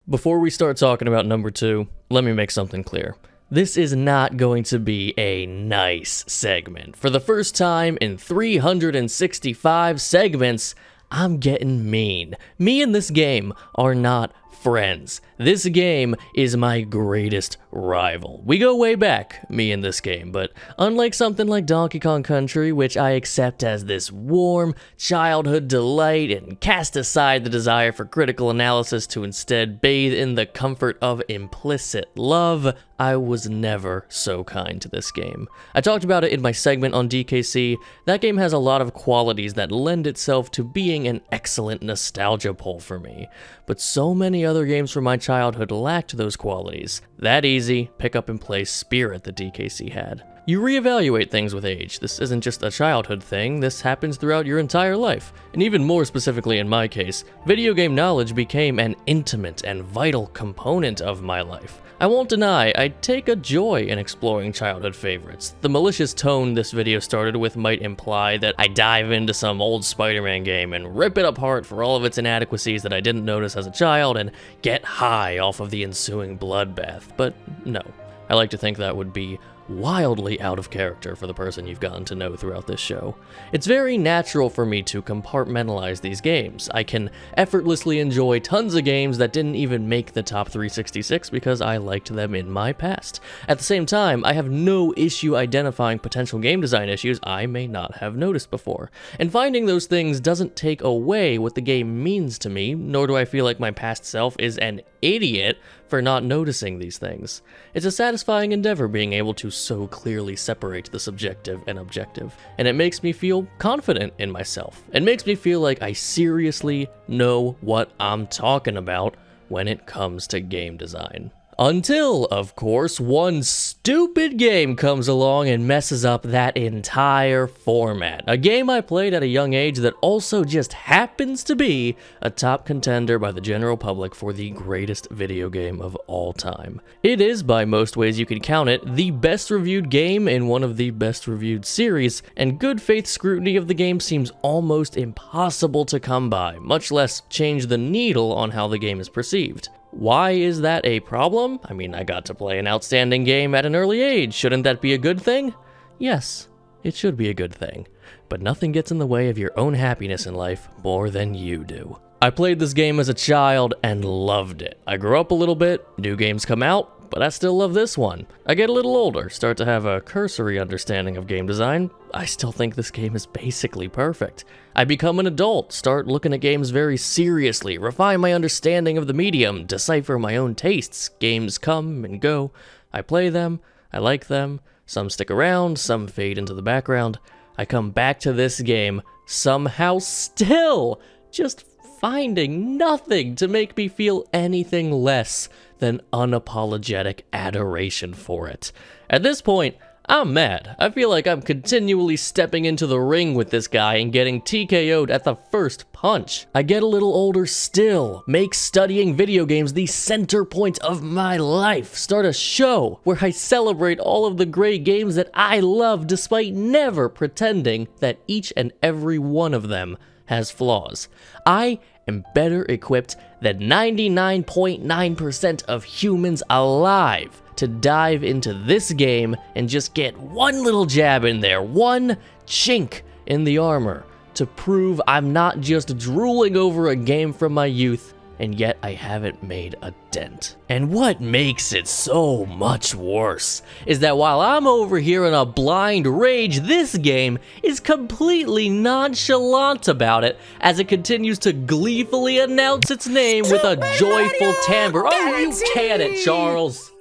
Before we start talking about number 2, let me make something clear. This is not going to be a nice segment. For the first time in 365 segments, I'm getting mean. Me and this game are not friends. This game is my greatest rival. We go way back, me and this game, but unlike something like Donkey Kong Country, which I accept as this warm childhood delight and cast aside the desire for critical analysis to instead bathe in the comfort of implicit love, I was never so kind to this game. I talked about it in my segment on DKC. That game has a lot of qualities that lend itself to being an excellent nostalgia pull for me, but so many other games from my childhood lacked those qualities. That easy, pick up and play spirit that DKC had. You reevaluate things with age. This isn't just a childhood thing, this happens throughout your entire life. And even more specifically in my case, video game knowledge became an intimate and vital component of my life. I won't deny, I take a joy in exploring childhood favorites. The malicious tone this video started with might imply that I dive into some old Spider-Man game and rip it apart for all of its inadequacies that I didn't notice as a child and get high off of the ensuing bloodbath, but no. I like to think that would be wildly out of character for the person you've gotten to know throughout this show. It's very natural for me to compartmentalize these games. I can effortlessly enjoy tons of games that didn't even make the top 366 because I liked them in my past. At the same time, I have no issue identifying potential game design issues I may not have noticed before. And finding those things doesn't take away what the game means to me, nor do I feel like my past self is an idiot for not noticing these things. It's a satisfying endeavor being able to so clearly separate the subjective and objective, and it makes me feel confident in myself. It makes me feel like I seriously know what I'm talking about when it comes to game design. Until, of course, one stupid game comes along and messes up that entire format. A game I played at a young age that also just happens to be a top contender by the general public for the greatest video game of all time. It is, by most ways you can count it, the best reviewed game in one of the best reviewed series, and good faith scrutiny of the game seems almost impossible to come by, much less change the needle on how the game is perceived. Why is that a problem? I mean, I got to play an outstanding game at an early age. Shouldn't that be a good thing? Yes, it should be a good thing. But nothing gets in the way of your own happiness in life more than you do. I played this game as a child and loved it. I grew up a little bit, new games come out, but I still love this one. I get a little older, start to have a cursory understanding of game design. I still think this game is basically perfect. I become an adult, start looking at games very seriously, refine my understanding of the medium, decipher my own tastes. Games come and go. I play them, I like them, some stick around, some fade into the background. I come back to this game, somehow still just finding nothing to make me feel anything less than unapologetic adoration for it. At this point, I'm mad. I feel like I'm continually stepping into the ring with this guy and getting TKO'd at the first punch. I get a little older still, make studying video games the center point of my life, start a show where I celebrate all of the great games that I love despite never pretending that each and every one of them has flaws. I am better equipped than 99.9% of humans alive to dive into this game and just get one little jab in there, one chink in the armor to prove I'm not just drooling over a game from my youth, and yet I haven't made a dent. And what makes it so much worse is that while I'm over here in a blind rage, this game is completely nonchalant about it as it continues to gleefully announce its name with a joyful timbre. Oh, you can it, Charles!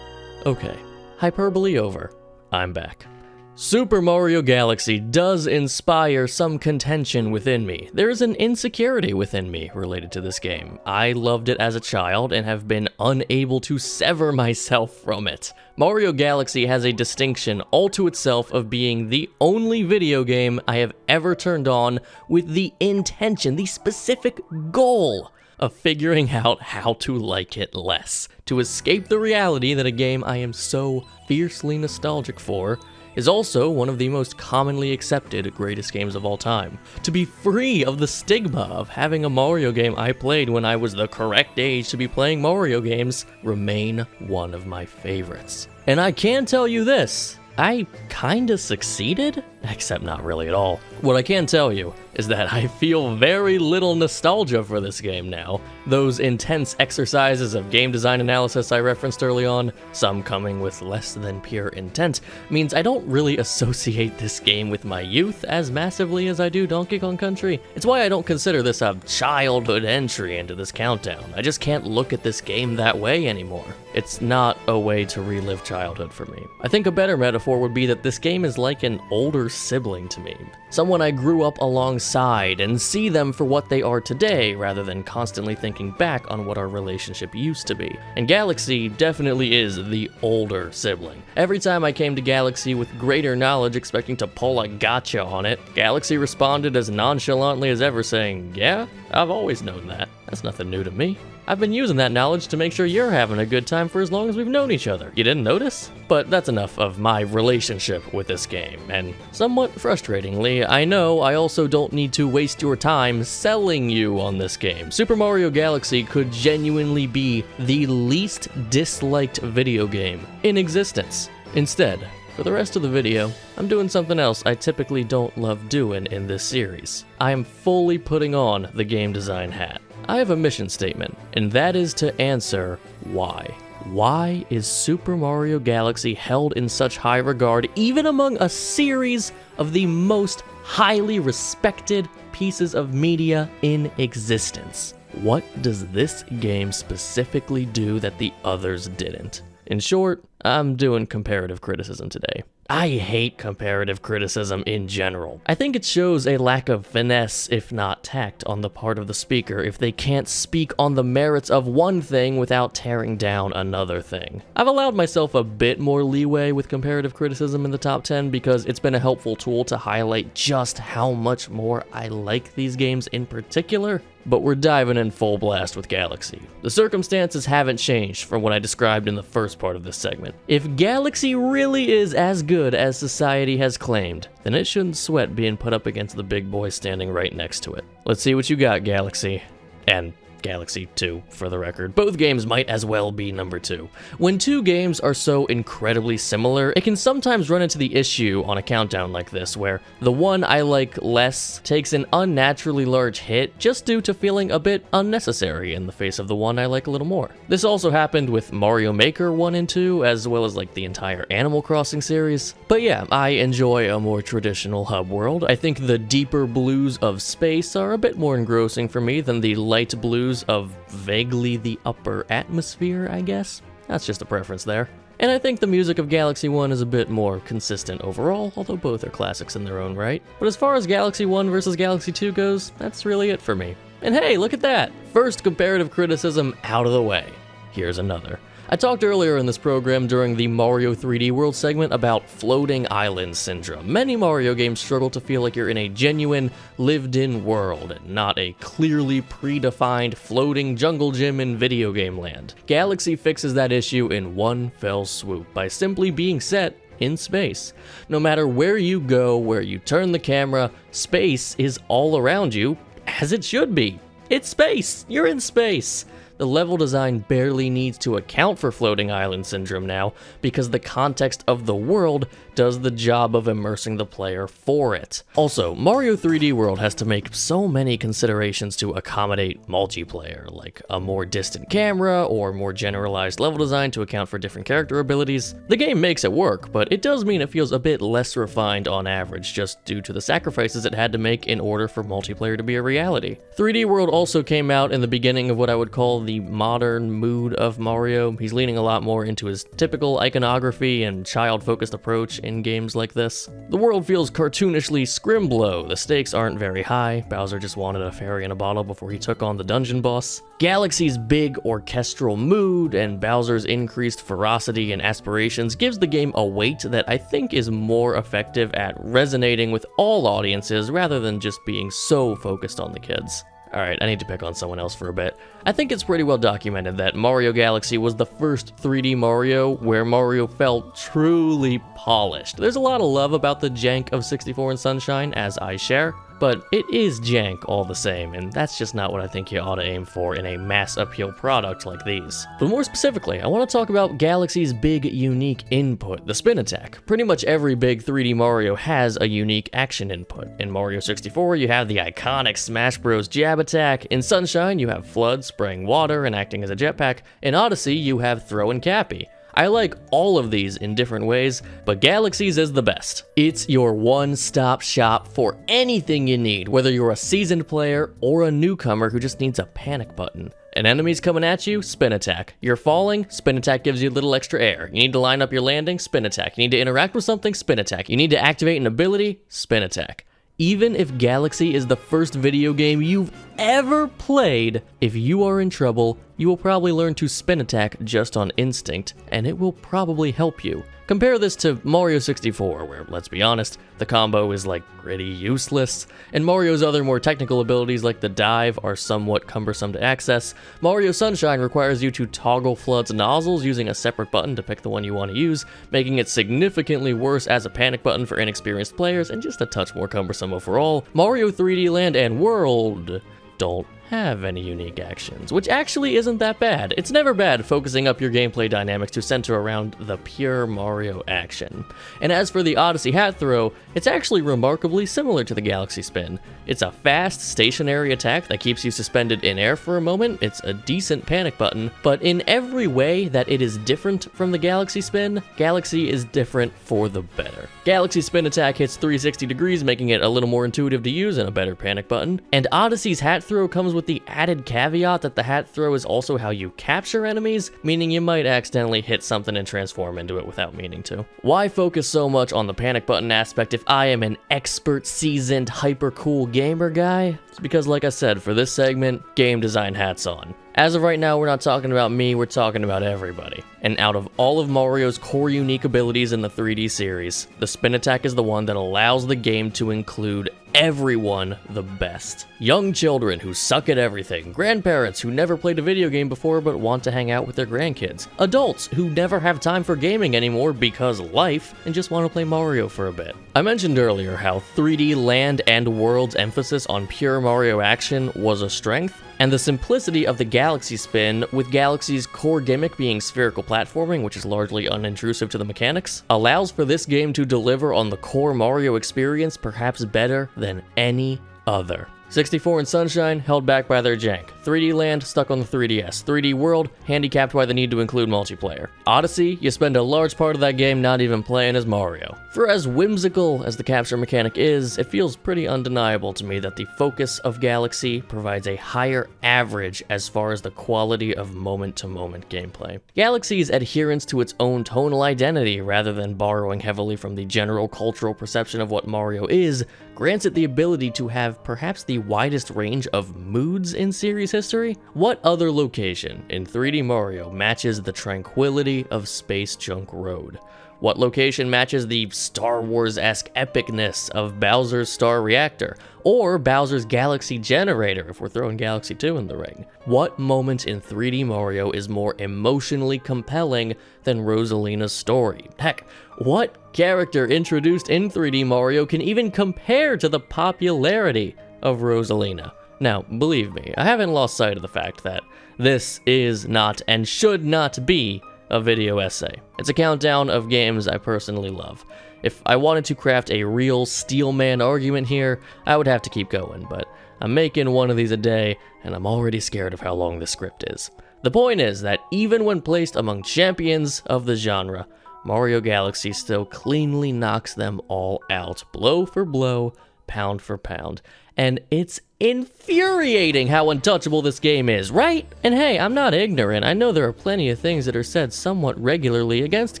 Okay, hyperbole over. I'm back. Super Mario Galaxy does inspire some contention within me. There is an insecurity within me related to this game. I loved it as a child and have been unable to sever myself from it. Mario Galaxy has a distinction all to itself of being the only video game I have ever turned on with the intention, the specific goal of figuring out how to like it less, to escape the reality that a game I am so fiercely nostalgic for is also one of the most commonly accepted greatest games of all time. To be free of the stigma of having a Mario game I played when I was the correct age to be playing Mario games remain one of my favorites. And I can tell you this, I kinda succeeded? Except not really at all. What I can tell you is that I feel very little nostalgia for this game now. Those intense exercises of game design analysis I referenced early on, some coming with less than pure intent, means I don't really associate this game with my youth as massively as I do Donkey Kong Country. It's why I don't consider this a childhood entry into this countdown. I just can't look at this game that way anymore. It's not a way to relive childhood for me. I think a better metaphor would be that this game is like an older sibling to me. Someone I grew up alongside and see them for what they are today rather than constantly thinking back on what our relationship used to be. And Galaxy definitely is the older sibling. Every time I came to Galaxy with greater knowledge expecting to pull a gotcha on it, Galaxy responded as nonchalantly as ever saying, "Yeah, I've always known that. That's nothing new to me. I've been using that knowledge to make sure you're having a good time for as long as we've known each other. You didn't notice?" But that's enough of my relationship with this game, and somewhat frustratingly, I know I also don't need to waste your time selling you on this game. Super Mario Galaxy could genuinely be the least disliked video game in existence. Instead, for the rest of the video, I'm doing something else I typically don't love doing in this series. I am fully putting on the game design hat. I have a mission statement, and that is to answer why. Why is Super Mario Galaxy held in such high regard even among a series of the most highly respected pieces of media in existence? What does this game specifically do that the others didn't? In short, I'm doing comparative criticism today. I hate comparative criticism in general. I think it shows a lack of finesse, if not tact, on the part of the speaker if they can't speak on the merits of one thing without tearing down another thing. I've allowed myself a bit more leeway with comparative criticism in the top 10 because it's been a helpful tool to highlight just how much more I like these games in particular. But we're diving in full blast with Galaxy. The circumstances haven't changed from what I described in the first part of this segment. If Galaxy really is as good as society has claimed, then it shouldn't sweat being put up against the big boy standing right next to it. Let's see what you got, Galaxy. And Galaxy 2, for the record. Both games might as well be number 2. When two games are so incredibly similar, it can sometimes run into the issue on a countdown like this, where the one I like less takes an unnaturally large hit just due to feeling a bit unnecessary in the face of the one I like a little more. This also happened with Mario Maker 1 and 2, as well as like the entire Animal Crossing series. But yeah, I enjoy a more traditional hub world. I think the deeper blues of space are a bit more engrossing for me than the light blues of vaguely the upper atmosphere, I guess. That's just a preference there. And I think the music of Galaxy 1 is a bit more consistent overall, although both are classics in their own right. But as far as Galaxy 1 versus Galaxy 2 goes, that's really it for me. And hey, look at that! First comparative criticism out of the way. Here's another. I talked earlier in this program during the Mario 3D World segment about floating island syndrome. Many Mario games struggle to feel like you're in a genuine, lived-in world, and not a clearly predefined floating jungle gym in video game land. Galaxy fixes that issue in one fell swoop by simply being set in space. No matter where you go, where you turn the camera, space is all around you, as it should be. It's space! You're in space! The level design barely needs to account for floating island syndrome now, because the context of the world does the job of immersing the player for it. Also, Mario 3D World has to make so many considerations to accommodate multiplayer, like a more distant camera or more generalized level design to account for different character abilities. The game makes it work, but it does mean it feels a bit less refined on average just due to the sacrifices it had to make in order for multiplayer to be a reality. 3D World also came out in the beginning of what I would call the modern mood of Mario. He's leaning a lot more into his typical iconography and child-focused approach in games like this. The world feels cartoonishly scrimblow, the stakes aren't very high, Bowser just wanted a fairy in a bottle before he took on the dungeon boss. Galaxy's big orchestral mood and Bowser's increased ferocity and aspirations gives the game a weight that I think is more effective at resonating with all audiences rather than just being so focused on the kids. Alright, I need to pick on someone else for a bit. I think it's pretty well documented that Mario Galaxy was the first 3D Mario where Mario felt truly polished. There's a lot of love about the jank of 64 and Sunshine, as I share, but it is jank all the same, and that's just not what I think you ought to aim for in a mass appeal product like these. But more specifically, I want to talk about Galaxy's big unique input, the spin attack. Pretty much every big 3D Mario has a unique action input. In Mario 64, you have the iconic Smash Bros. Jab attack. In Sunshine, you have FLUDD spraying water and acting as a jetpack. In Odyssey, you have Throw and Cappy. I like all of these in different ways, but Galaxy's is the best. It's your one-stop shop for anything you need, whether you're a seasoned player or a newcomer who just needs a panic button. An enemy's coming at you, spin attack. You're falling, spin attack gives you a little extra air. You need to line up your landing, spin attack. You need to interact with something, spin attack. You need to activate an ability, spin attack. Even if Galaxy is the first video game you've ever played, if you are in trouble, you will probably learn to spin attack just on instinct, and it will probably help you. Compare this to Mario 64, where, let's be honest, the combo is like pretty useless, and Mario's other more technical abilities like the dive are somewhat cumbersome to access. Mario Sunshine requires you to toggle FLUDD's nozzles using a separate button to pick the one you want to use, making it significantly worse as a panic button for inexperienced players and just a touch more cumbersome overall. Mario 3D Land and World don't have any unique actions, which actually isn't that bad. It's never bad focusing up your gameplay dynamics to center around the pure Mario action. And as for the Odyssey hat throw, it's actually remarkably similar to the Galaxy spin. It's a fast, stationary attack that keeps you suspended in air for a moment. It's a decent panic button, but in every way that it is different from the Galaxy spin, Galaxy is different for the better. Galaxy spin attack hits 360 degrees, making it a little more intuitive to use and a better panic button. And Odyssey's hat throw comes with the added caveat that the hat throw is also how you capture enemies, meaning you might accidentally hit something and transform into it without meaning to. Why focus so much on the panic button aspect if I am an expert, seasoned, hyper cool gamer guy? It's because, like I said, for this segment, game design hats on. As of right now, we're not talking about me, we're talking about everybody. And out of all of Mario's core unique abilities in the 3D series, the spin attack is the one that allows the game to include everyone the best. Young children who suck at everything, grandparents who never played a video game before but want to hang out with their grandkids, adults who never have time for gaming anymore because life and just want to play Mario for a bit. I mentioned earlier how 3D Land and World's emphasis on pure Mario action was a strength, and the simplicity of the Galaxy spin, with Galaxy's core gimmick being spherical platforming, which is largely unintrusive to the mechanics, allows for this game to deliver on the core Mario experience perhaps better than any other. 64 and Sunshine held back by their jank. 3D Land stuck on the 3DS. 3D World handicapped by the need to include multiplayer. Odyssey, you spend a large part of that game not even playing as Mario. For as whimsical as the capture mechanic is, it feels pretty undeniable to me that the focus of Galaxy provides a higher average as far as the quality of moment-to-moment gameplay. Galaxy's adherence to its own tonal identity rather than borrowing heavily from the general cultural perception of what Mario is, grants it the ability to have perhaps the widest range of moods in series history. What other location in 3D Mario matches the tranquility of Space Junk Road? What location matches the Star Wars-esque epicness of Bowser's Star Reactor, or Bowser's Galaxy Generator if we're throwing Galaxy 2 in the ring? What moment in 3D Mario is more emotionally compelling than Rosalina's story? Heck, what character introduced in 3D Mario can even compare to the popularity of Rosalina? Now, believe me, I haven't lost sight of the fact that this is not and should not be a video essay. It's a countdown of games I personally love. If I wanted to craft a real Steelman argument here, I would have to keep going, but I'm making one of these a day, and I'm already scared of how long this script is. The point is that even when placed among champions of the genre, Mario Galaxy still cleanly knocks them all out, blow for blow, pound for pound. And it's infuriating how untouchable this game is, right? And hey, I'm not ignorant. I know there are plenty of things that are said somewhat regularly against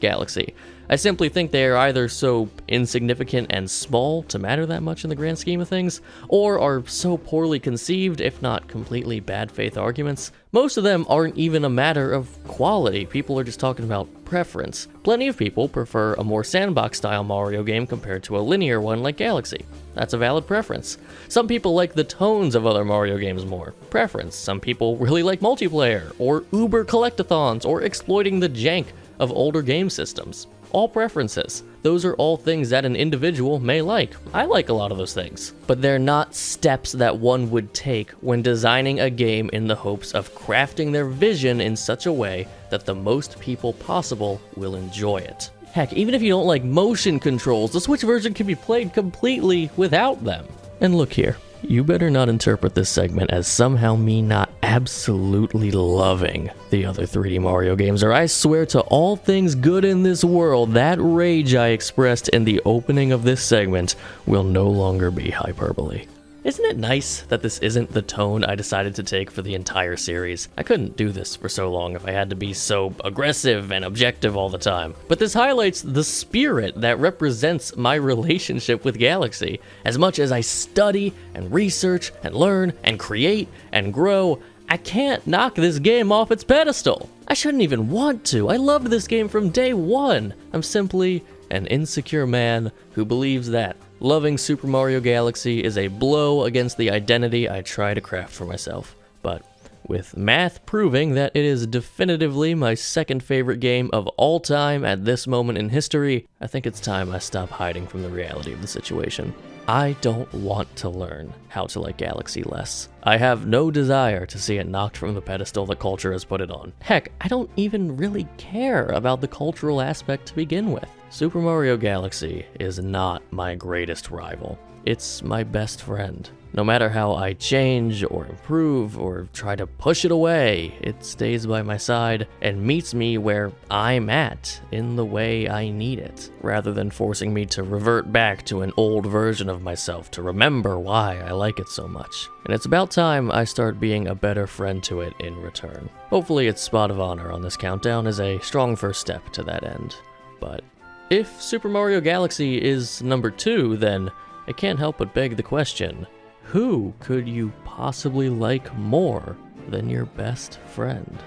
Galaxy. I simply think they are either so insignificant and small to matter that much in the grand scheme of things, or are so poorly conceived, if not completely bad faith arguments. Most of them aren't even a matter of quality. People are just talking about preference. Plenty of people prefer a more sandbox-style Mario game compared to a linear one like Galaxy. That's a valid preference. Some Some people like the tones of other Mario games more. Preference. Some people really like multiplayer, or uber collectathons, or exploiting the jank of older game systems. All preferences. Those are all things that an individual may like. I like a lot of those things. But they're not steps that one would take when designing a game in the hopes of crafting their vision in such a way that the most people possible will enjoy it. Heck, even if you don't like motion controls, the Switch version can be played completely without them. And look here, you better not interpret this segment as somehow me not absolutely loving the other 3D Mario games, or I swear to all things good in this world, that rage I expressed in the opening of this segment will no longer be hyperbole. Isn't it nice that this isn't the tone I decided to take for the entire series? I couldn't do this for so long if I had to be so aggressive and objective all the time. But this highlights the spirit that represents my relationship with Galaxy. As much as I study and research and learn and create and grow, I can't knock this game off its pedestal. I shouldn't even want to. I loved this game from day one. I'm simply an insecure man who believes that loving Super Mario Galaxy is a blow against the identity I try to craft for myself. But with math proving that it is definitively my second favorite game of all time at this moment in history, I think it's time I stop hiding from the reality of the situation. I don't want to learn how to like Galaxy less. I have no desire to see it knocked from the pedestal the culture has put it on. Heck, I don't even really care about the cultural aspect to begin with. Super Mario Galaxy is not my greatest rival. It's my best friend. No matter how I change or improve or try to push it away, it stays by my side and meets me where I'm at in the way I need it, rather than forcing me to revert back to an old version of myself to remember why I like it so much. And it's about time I start being a better friend to it in return. Hopefully its spot of honor on this countdown is a strong first step to that end. But if Super Mario Galaxy is number 2, then it can't help but beg the question, who could you possibly like more than your best friend?